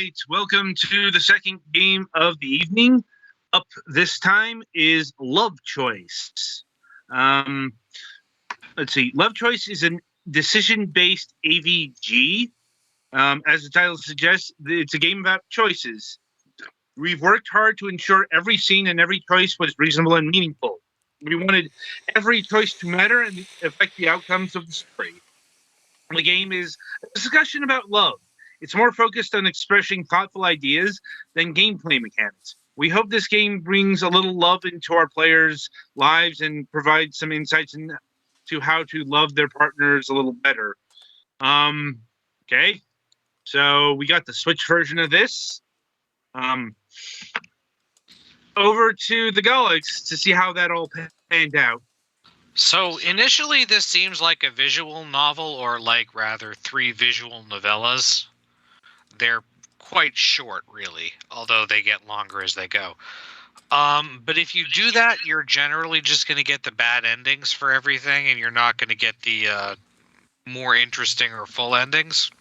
right, welcome to the second game of the evening. Up this time is LoveChoice. Let's see. LoveChoice is a decision-based AVG. As the title suggests, it's a game about choices. We've worked hard to ensure every scene and every choice was reasonable and meaningful. We wanted every choice to matter and affect the outcomes of the story. The game is a discussion about love. It's more focused on expressing thoughtful ideas than gameplay mechanics. We hope this game brings a little love into our players' lives and provides some insights into how to love their partners a little better. Okay. So we got the Switch version of this. Over to the Galax to see how that all panned out. So initially this seems like a visual novel, or rather 3 visual novellas. They're quite short, really, although they get longer as they go. But if you do that, you're generally just going to get the bad endings for everything, and you're not going to get the more interesting or full endings.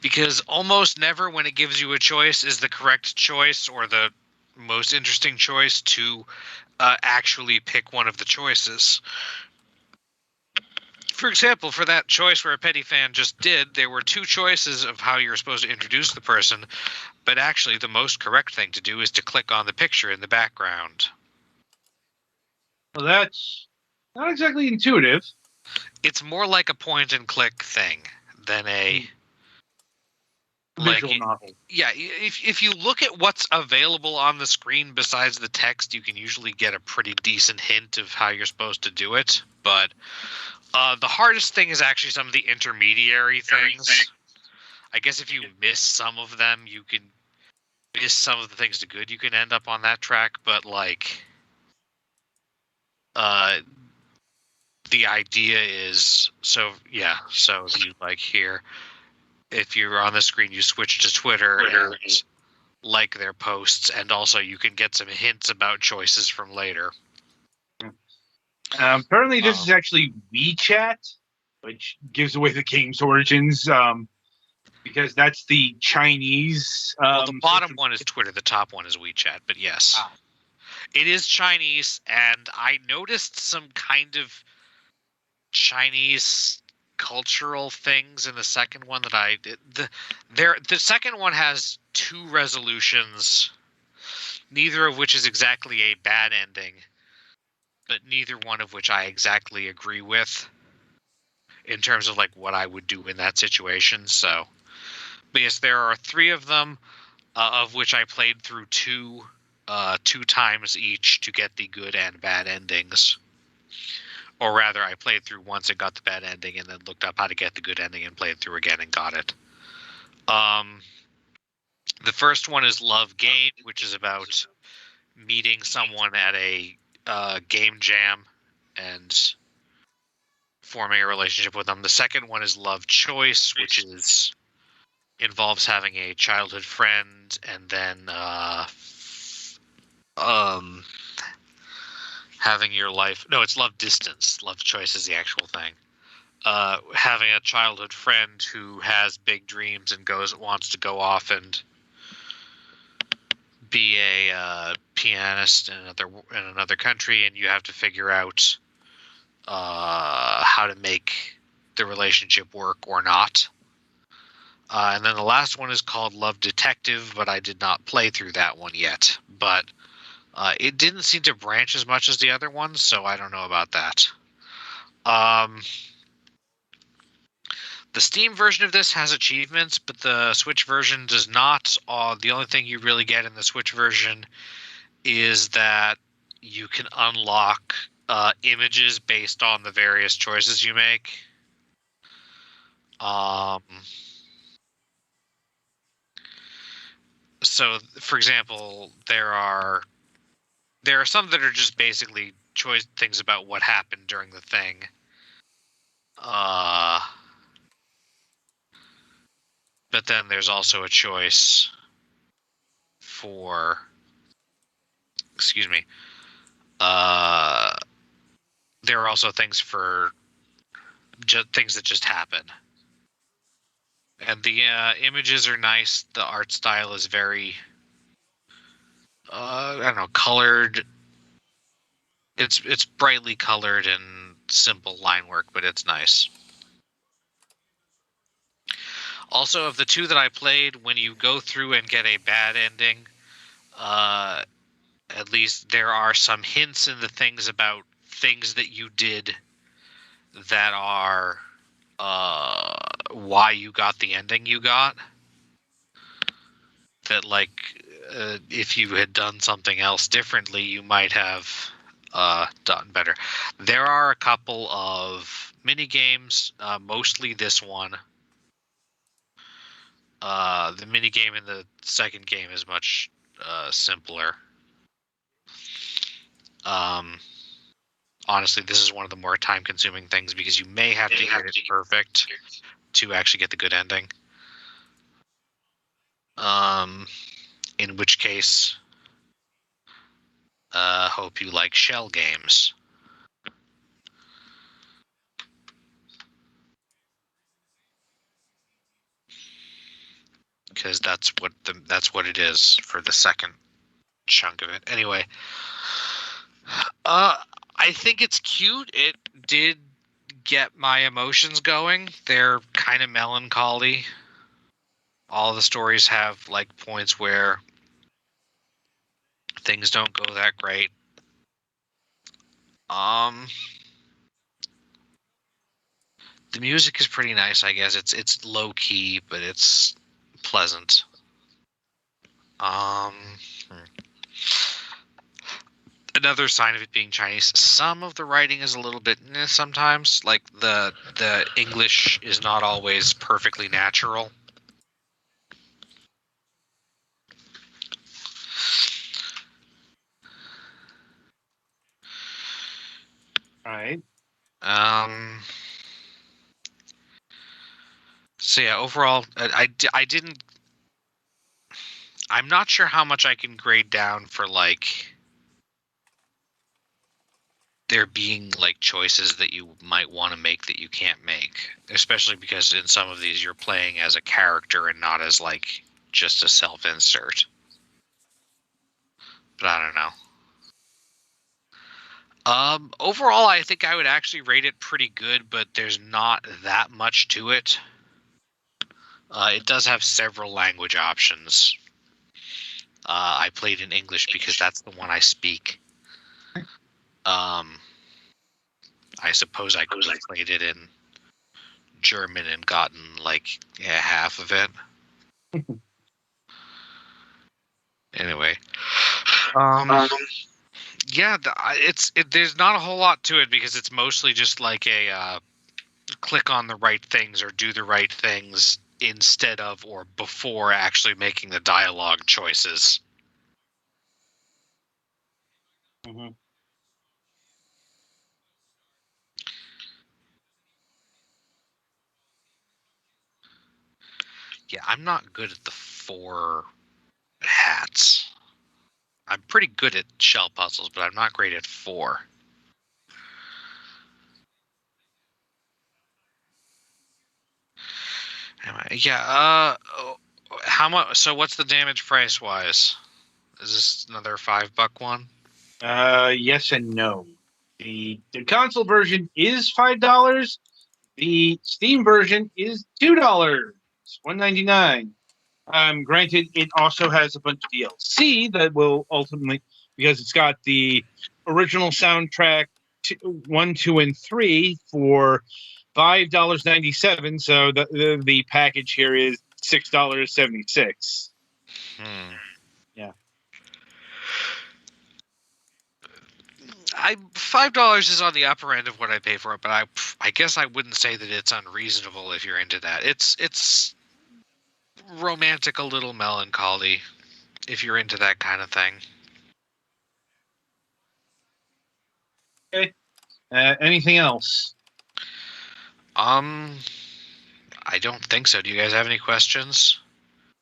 Because almost never when it gives you a choice is the correct choice or the most interesting choice to actually pick one of the choices. For example, for that choice where a petty fan just did, there were 2 choices of how you're supposed to introduce the person, but actually the most correct thing to do is to click on the picture in the background. Well, that's not exactly intuitive. It's more like a point-and-click thing than a visual novel. Yeah, if you look at what's available on the screen besides the text, you can usually get a pretty decent hint of how you're supposed to do it. But the hardest thing is actually some of the intermediary things. I guess if you miss some of them, you can miss some of the things to good. You can end up on that track, but the idea is so if you here. If you're on the screen, you switch to Twitter and like their posts, and also you can get some hints about choices from later. Apparently, this is actually WeChat, which gives away the game's origins, because that's the Chinese. Well, the bottom one is Twitter, the top one is WeChat, but yes. It is Chinese, and I noticed some kind of Chinese cultural things in the second one that I did. The second one has 2 resolutions, neither of which is exactly a bad ending, but neither one of which I exactly agree with in terms of what I would do in that situation. So, but yes, there are 3 of them, of which I played through 2 times each to get the good and bad endings. Or rather, I played through once and got the bad ending, and then looked up how to get the good ending and played through again and got it. The first one is Love Game, which is about meeting someone at a game jam and forming a relationship with them. The second one is Love Choice, which involves having a childhood friend and then having your life. No, it's Love Distance. Love Choice is the actual thing. Having a childhood friend who has big dreams and wants to go off and be a pianist in another country, and you have to figure out how to make the relationship work or not. And then the last one is called Love Detective, but I did not play through that one yet. But it didn't seem to branch as much as the other ones, so I don't know about that. The Steam version of this has achievements, but the Switch version does not. The only thing you really get in the Switch version is that you can unlock images based on the various choices you make. So, for example, there are some that are just basically things about what happened during the thing. But then there's also a choice for, excuse me, there are also things for things that just happen. And the images are nice. The art style is very, I don't know, colored. It's brightly colored and simple line work, but it's nice. Also, of the two that I played, when you go through and get a bad ending, uh, at least there are some hints in the things about things that you did that are why you got the ending you got. That, like, if you had done something else differently, you might have done better. There are a couple of mini games, mostly this one. The mini game in the second game is much simpler. Um, Honestly, this is one of the more time-consuming things because you may have to get it perfect to actually get the good ending. In which case, hope you like shell games. Because that's what it is for the second chunk of it. Anyway, I think it's cute. It did get my emotions going. They're kind of melancholy. All the stories have like points where things don't go that great. The music is pretty nice, I guess. It's low key, but it's pleasant. Um, Another sign of it being Chinese, some of the writing is a little bit sometimes. Like the English is not always perfectly natural. All right. So yeah, overall, I didn't. I'm not sure how much I can grade down for like there being like choices that you might want to make that you can't make, especially because in some of these you're playing as a character and not as like just a self-insert. But I don't know. Overall, I think I would actually rate it pretty good, but there's not that much to it. It does have several language options. I played in English because that's the one I speak. I suppose I could have played it in German and gotten like half of it. Anyway, yeah, there's not a whole lot to it because it's mostly just like a click on the right things or do the right things instead of or before actually making the dialogue choices. Mm-hmm. Yeah, I'm not good at the 4 hats. I'm pretty good at shell puzzles, but I'm not great at 4. Anyway, yeah, how much? So what's the damage price wise? Is this another $5 one? Yes and no. The console version is $5. The Steam version is $2, $1.99. Granted, it also has a bunch of DLC that will ultimately, because it's got the original soundtrack 1, 2, and 3 for $5.97. So the package here is $6.76. Yeah. $5 is on the upper end of what I pay for it, but I guess I wouldn't say that it's unreasonable if you're into that. It's romantic, a little melancholy, if you're into that kind of thing. Okay. Anything else? I don't think so. Do you guys have any questions?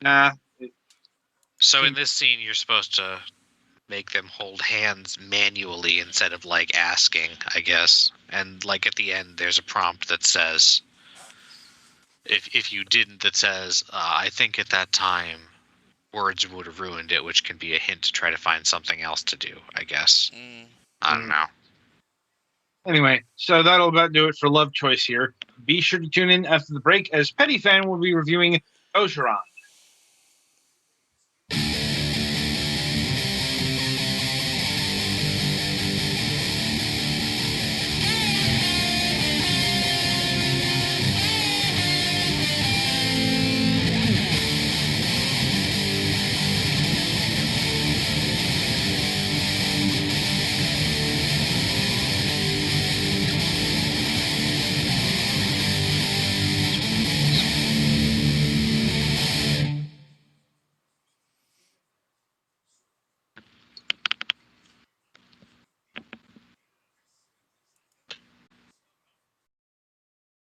Nah. So in this scene, you're supposed to make them hold hands manually instead of like asking, I guess. And like at the end, there's a prompt that says, if you didn't, that says, I think at that time words would have ruined it, which can be a hint to try to find something else to do, I guess. I don't know. Anyway, so that'll about do it for Love Choice here. Be sure to tune in after the break, as Petty Fan will be reviewing Ogeron.